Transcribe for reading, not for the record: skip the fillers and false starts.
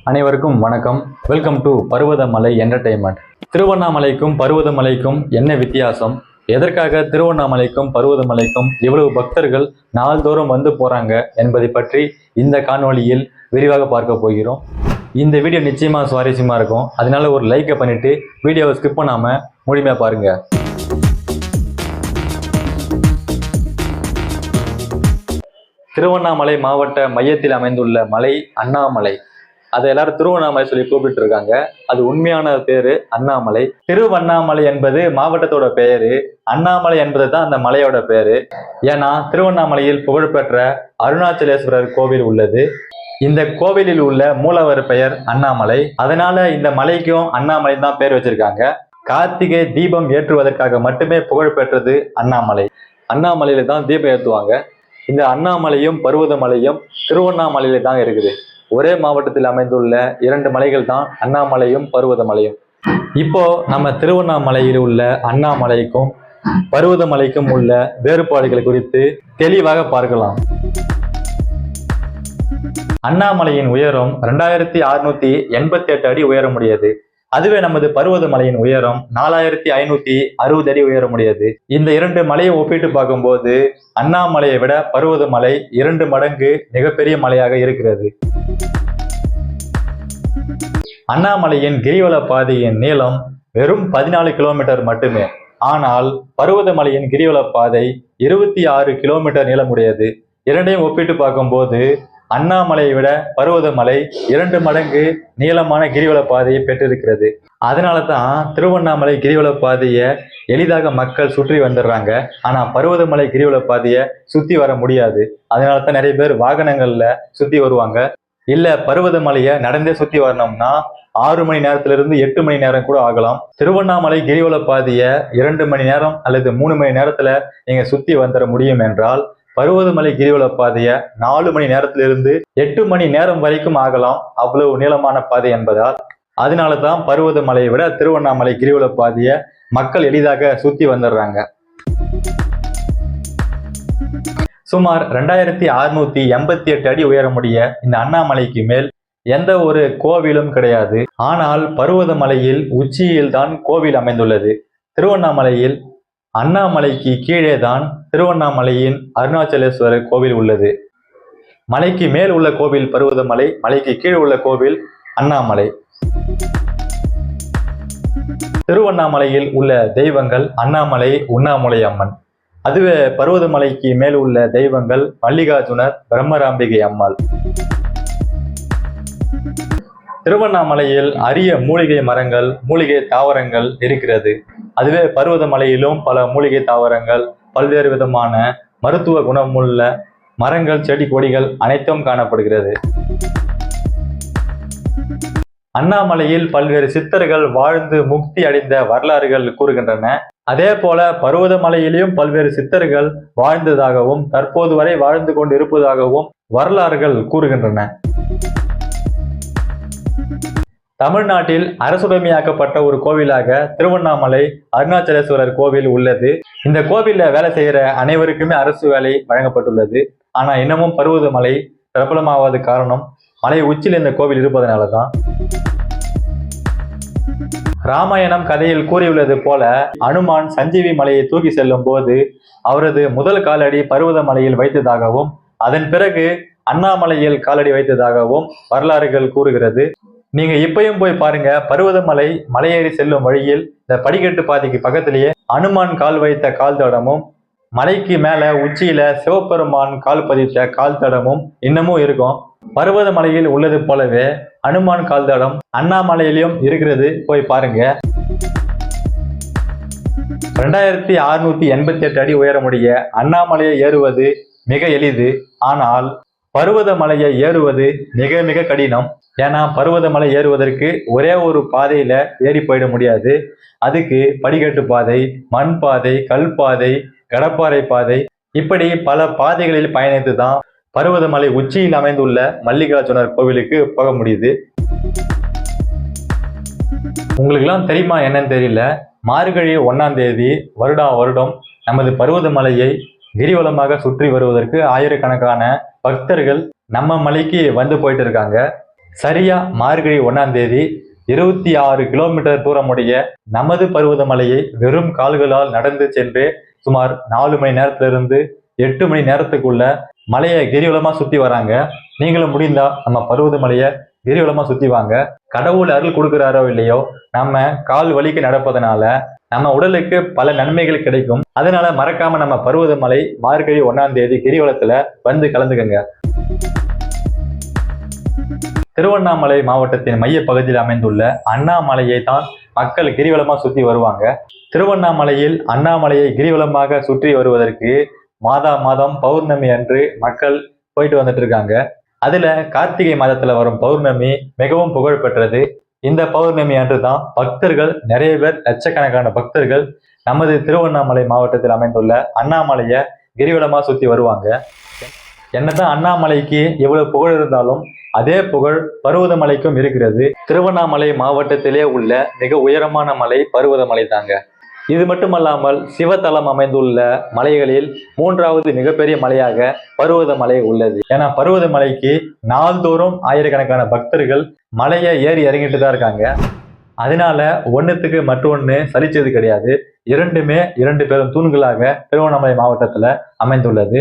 அனைவருக்கும் வணக்கம். Welcome to Parvathamalai entertainment. திருவண்ணாமலைக்கும் பருவதமலைக்கும் என்ன வித்தியாசம், எதற்காக திருவண்ணாமலைக்கும் பருவதமலைக்கும் இவ்வளவு பக்தர்கள் நாள்தோறும் வந்து போறாங்க என்பதை பற்றி இந்த காணொளியில் விரிவாக பார்க்க போகிறோம். இந்த வீடியோ நிச்சயமா சுவாரஸ்யமா இருக்கும். அதனால ஒரு லைக்கை பண்ணிட்டு வீடியோவை ஸ்கிப் பண்ணாம முழுமையா பாருங்க. திருவண்ணாமலை மாவட்ட மையத்தில் அமைந்துள்ள மலை அண்ணாமலை. அதை எல்லாரும் திருவண்ணாமலை சொல்லி கூப்பிட்டு இருக்காங்க. அது உண்மையான பேரு அண்ணாமலை. திருவண்ணாமலை என்பது மாவட்டத்தோட பெயரு, அண்ணாமலை என்பது தான் அந்த மலையோட பேரு. ஏன்னா திருவண்ணாமலையில் புகழ்பெற்ற அருணாச்சலேஸ்வரர் கோவில் உள்ளது. இந்த கோவிலில் உள்ள மூலவர் பெயர் அண்ணாமலை. அதனால இந்த மலைக்கும் அண்ணாமலை தான் பேர் வச்சிருக்காங்க. கார்த்திகை தீபம் ஏற்றுவதற்காக மட்டுமே புகழ் பெற்றது அண்ணாமலை. அண்ணாமலையில தான் தீபம் ஏற்றுவாங்க. இந்த அண்ணாமலையும் பருவதமலையும் திருவண்ணாமலையில தான் இருக்குது. ஒரே மாவட்டத்தில் அமைந்துள்ள இரண்டு மலைகள் தான் அண்ணாமலையும் பருவதமலையும். இப்போ நம்ம திருவண்ணாமலையில் உள்ள அண்ணாமலைக்கும் பருவதமலைக்கும் உள்ள வேறுபாடுகள் குறித்து தெளிவாக பார்க்கலாம். அண்ணாமலையின் உயரம் 2688 அடி உயரமுடையது. அதுவே நமது பருவதமலையின் உயரம் 4560 அடி உயரமுடையது. இந்த இரண்டு மலையை ஒப்பிட்டு பார்க்கும்போது அண்ணாமலையை விட பருவதமலை 2 மடங்கு மிகப்பெரிய மலையாக இருக்கிறது. அண்ணாமலையின் கிரிவல பாதையின் நீளம் வெறும் 14 கிலோமீட்டர் மட்டுமே. ஆனால் பருவதமலையின் கிரிவல பாதை 26 கிலோமீட்டர் நீளமுடையது. இரண்டையும் ஒப்பிட்டு பார்க்கும்போது அண்ணாமலையை விட பருவதமலை 2 மடங்கு நீளமான கிரிவல பாதையை பெற்றிருக்கிறது. அதனால தான் திருவண்ணாமலை கிரிவல பாதையை எளிதாக மக்கள் சுற்றி வந்துடுறாங்க. ஆனா பருவதமலை கிரிவல பாதையை சுத்தி வர முடியாது. அதனால தான் நிறைய பேர் வாகனங்கள்ல சுத்தி வருவாங்க. இல்ல பருவதமலையை நடந்தே சுத்தி வரணும்னா 6 மணி நேரத்திலிருந்து 8 மணி நேரம் கூட ஆகலாம். திருவண்ணாமலை கிரிவல பாதையை 2 மணி நேரம் அல்லது 3 மணி நேரத்துல நீங்க சுத்தி வந்துட முடியும் என்றால் பருவதமலை கிரிவல பாதையை 4 மணி நேரத்திலிருந்து 8 மணி நேரம் வரைக்கும் ஆகலாம். அவ்வளவு நீளமான பாதை என்பதால் அதனால தான் பருவதமலையை விட திருவண்ணாமலை கிரிவல பாதையை மக்கள் எளிதாக சுத்தி வந்துடுறாங்க. சுமார் 2688 அடி உயரமுடைய இந்த அண்ணாமலைக்கு மேல் எந்த ஒரு கோவிலும் கிடையாது. ஆனால் பருவதமலையில் உச்சியில் தான் கோவில் அமைந்துள்ளது. திருவண்ணாமலையில் அண்ணாமலைக்கு கீழே தான் திருவண்ணாமலையின் அருணாச்சலேஸ்வரர் கோவில் உள்ளது. மலைக்கு மேல் உள்ள கோவில் பருவதமலை, மலைக்கு கீழ் உள்ள கோவில் அண்ணாமலை. திருவண்ணாமலையில் உள்ள தெய்வங்கள் அண்ணாமலை, உண்ணாமுலை அம்மன். அதுவே பருவதமலைக்கு மேல் உள்ள தெய்வங்கள் மல்லிகார்ஜுனர், பிரம்மராம்பிகை அம்மாள். திருவண்ணாமலையில் அரிய மூலிகை மரங்கள், மூலிகை தாவரங்கள் இருக்கிறது. அதுவே பருவதமலையிலும் பல மூலிகை தாவரங்கள், பல்வேறு விதமான மருத்துவ குணமுள்ள மரங்கள், செடி கொடிகள் அனைத்தும் காணப்படுகிறது. அண்ணாமலையில் பல்வேறு சித்தர்கள் வாழ்ந்து முக்தி அடைந்த வரலாறுகள் கூறுகின்றன. அதே போல பருவதமலையிலும் பல்வேறு சித்தர்கள் வாழ்ந்ததாகவும் தற்போது வரை வாழ்ந்து கொண்டு இருப்பதாகவும் வரலாறுகள் கூறுகின்றன. தமிழ்நாட்டில் அரசுடைமையாக்கப்பட்ட ஒரு கோவிலாக திருவண்ணாமலை அருணாச்சலேஸ்வரர் கோவில் உள்ளது. இந்த கோவில்ல வேலை செய்யற அனைவருக்குமே அரசு வேலை வழங்கப்பட்டுள்ளது. ஆனா இன்னமும் பருவதமலை பிரபலமாவது காரணம் மலை உச்சியில் இந்த கோவில் இருப்பதனாலதான். ராமாயணம் கதையில் கூறியுள்ளது போல அனுமான் சஞ்சீவி மலையை தூக்கி செல்லும் போது அவரது முதல் காலடி பருவதமலையில் வைத்ததாகவும் அதன் பிறகு அண்ணாமலையில் காலடி வைத்ததாகவும் வரலாறுகள் கூறுகிறது. நீங்க இப்பயும் போய் பாருங்க, பருவதமலை மலையேறி செல்லும் வழியில் இந்த படிக்கட்டு பாதைக்கு பக்கத்திலேயே அனுமான் கால் வைத்த கால் தடமும், மலைக்கு மேல உச்சியில சிவபெருமான் கால் பதித்த கால் தடமும் இன்னமும் இருக்கும். பருவதமலையில் உள்ளது போலவே அனுமான் கால் தடம் அண்ணாமலையிலும் இருக்கிறது. போய் பாருங்க. 2688 அடி உயரமுடைய அண்ணாமலையை ஏறுவது மிக எளிது. ஆனால் பருவதமலையை ஏறுவது மிக மிக கடினம். ஏன்னா பருவதமலை ஏறுவதற்கு ஒரே ஒரு பாதையில ஏறி போயிட முடியாது. அதுக்கு படிக்கட்டு பாதை, மண் பாதை, கல் பாதை, கடப்பாறை பாதை, இப்படி பல பாதைகளில் பயணித்து தான் பருவதமலை உச்சியில் அமைந்துள்ள மல்லிகார்ஜுனர் கோவிலுக்கு போக முடியுது. உங்களுக்கெல்லாம் தெரியுமா என்னன்னு தெரியல, மார்கழி 1ஆம் தேதி வருடம் நமது பருவதமலையை கிரிவலமாக சுற்றி வருவதற்கு ஆயிரக்கணக்கான பக்தர்கள் நம்ம மலைக்கு வந்து போயிட்டு இருக்காங்க. சரியா மார்கழி 1ஆம் தேதி 26 கிலோமீட்டர் தூரமுடைய நமது பருவதமலையை வெறும் கால்களால் நடந்து சென்று சுமார் 4 மணி நேரத்திலிருந்து 8 மணி நேரத்துக்குள்ள மலையை கிரிவலமா சுத்தி வராங்க. நீங்களும் முடிந்தா நம்ம பருவதமலையை கிரிவலமா சுத்தி வாங்க. கடவுள் அருள் கொடுக்கிறாரோ இல்லையோ, நம்ம கால் வலிக்கு நடப்பதனால நம்ம உடலுக்கு பல நன்மைகள் கிடைக்கும். அதனால மறக்காம நம்ம பருவதமலை மார்கழி 1ஆம் தேதி கிரிவலத்துல வந்து கலந்துக்கங்க. திருவண்ணாமலை மாவட்டத்தின் மைய பகுதியில் அமைந்துள்ள அண்ணாமலையை தான் மக்கள் கிரிவலமா சுத்தி வருவாங்க. திருவண்ணாமலையில் அண்ணாமலையை கிரிவலமாக சுற்றி வருவதற்கு மாதம் பௌர்ணமி அன்று மக்கள் போயிட்டு வந்துட்டு இருக்காங்க. அதுல கார்த்திகை மாதத்துல வரும் பௌர்ணமி மிகவும் புகழ் பெற்றது. இந்த பௌர்ணமி அன்று தான் பக்தர்கள் நிறைய பேர், லட்சக்கணக்கான பக்தர்கள் நமது திருவண்ணாமலை மாவட்டத்தில் அமைந்துள்ள அண்ணாமலையை கிரிவலமா சுத்தி வருவாங்க. என்னதான் அண்ணாமலைக்கு எவ்வளவு புகழ் இருந்தாலும் அதே புகழ் பருவதமலைக்கும் இருக்கிறது. திருவண்ணாமலை மாவட்டத்திலே உள்ள மிக உயரமான மலை பருவதமலை தாங்க. இது மட்டுமல்லாமல் சிவத்தலம் அமைந்துள்ள மலைகளில் 3வது மிகப்பெரிய மலையாக பருவதமலை உள்ளது. ஏன்னா பருவதமலைக்கு நாள்தோறும் ஆயிரக்கணக்கான பக்தர்கள் மலையை ஏறி இறங்கிட்டு தான் இருக்காங்க. அதனால ஒன்னுத்துக்கு மற்றொன்னு சலிச்சது கிடையாது. இரண்டுமே 2 பெரும் தூண்களாக திருவண்ணாமலை மாவட்டத்துல அமைந்துள்ளது.